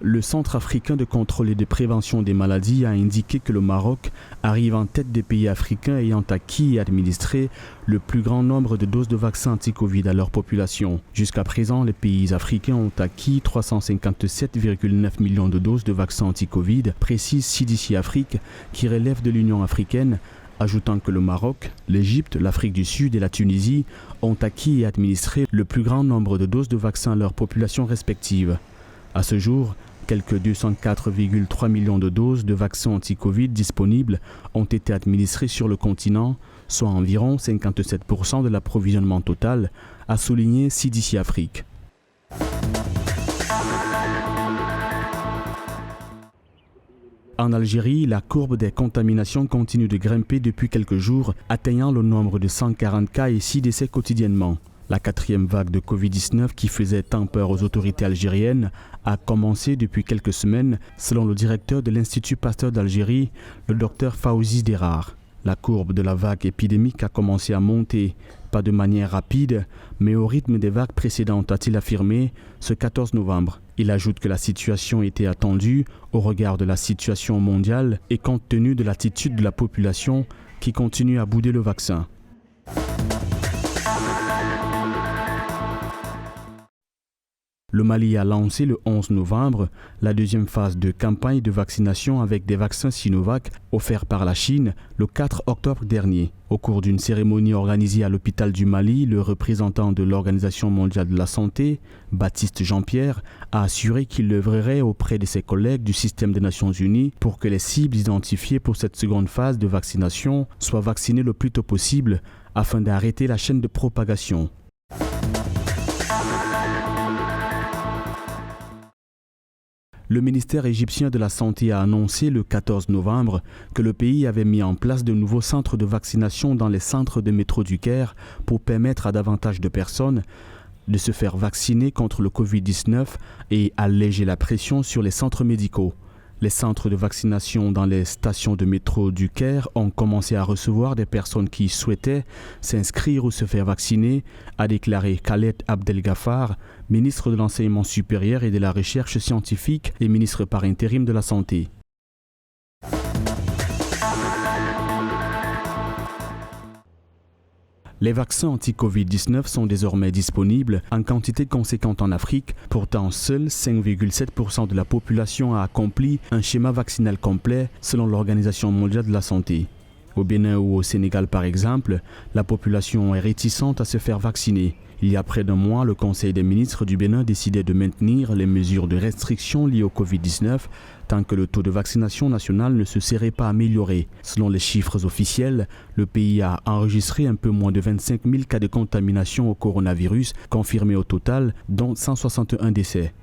Le Centre africain de contrôle et de prévention des maladies a indiqué que le Maroc arrive en tête des pays africains ayant acquis et administré le plus grand nombre de doses de vaccins anti-Covid à leur population. Jusqu'à présent, les pays africains ont acquis 357,9 millions de doses de vaccins anti-Covid, précise CDC Afrique, qui relève de l'Union africaine, ajoutant que le Maroc, l'Égypte, l'Afrique du Sud et la Tunisie ont acquis et administré le plus grand nombre de doses de vaccins à leurs populations respectives. À ce jour, quelques 204,3 millions de doses de vaccins anti-Covid disponibles ont été administrées sur le continent, soit environ 57% de l'approvisionnement total, a souligné CDC Afrique. En Algérie, la courbe des contaminations continue de grimper depuis quelques jours, atteignant le nombre de 140 cas et 6 décès quotidiennement. La quatrième vague de Covid-19 qui faisait tant peur aux autorités algériennes a commencé depuis quelques semaines, selon le directeur de l'Institut Pasteur d'Algérie, le Dr Fawzi Derar. La courbe de la vague épidémique a commencé à monter, pas de manière rapide, mais au rythme des vagues précédentes, a-t-il affirmé ce 14 novembre. Il ajoute que la situation était attendue au regard de la situation mondiale et compte tenu de l'attitude de la population qui continue à bouder le vaccin. Le Mali a lancé le 11 novembre la deuxième phase de campagne de vaccination avec des vaccins Sinovac offerts par la Chine le 4 octobre dernier. Au cours d'une cérémonie organisée à l'hôpital du Mali, le représentant de l'Organisation mondiale de la santé, Baptiste Jean-Pierre, a assuré qu'il œuvrerait auprès de ses collègues du système des Nations Unies pour que les cibles identifiées pour cette seconde phase de vaccination soient vaccinées le plus tôt possible afin d'arrêter la chaîne de propagation. Le ministère égyptien de la Santé a annoncé le 14 novembre que le pays avait mis en place de nouveaux centres de vaccination dans les centres de métro du Caire pour permettre à davantage de personnes de se faire vacciner contre le Covid-19 et alléger la pression sur les centres médicaux. Les centres de vaccination dans les stations de métro du Caire ont commencé à recevoir des personnes qui souhaitaient s'inscrire ou se faire vacciner, a déclaré Khaled Abdelgafar, ministre de l'Enseignement supérieur et de la Recherche scientifique et ministre par intérim de la Santé. Les vaccins anti-Covid-19 sont désormais disponibles en quantité conséquente en Afrique. Pourtant, seuls 5,7% de la population a accompli un schéma vaccinal complet selon l'Organisation mondiale de la santé. Au Bénin ou au Sénégal, par exemple, la population est réticente à se faire vacciner. Il y a près d'un mois, le Conseil des ministres du Bénin décidait de maintenir les mesures de restriction liées au Covid-19 tant que le taux de vaccination national ne se serait pas amélioré. Selon les chiffres officiels, le pays a enregistré un peu moins de 25 000 cas de contamination au coronavirus confirmés au total, dont 161 décès.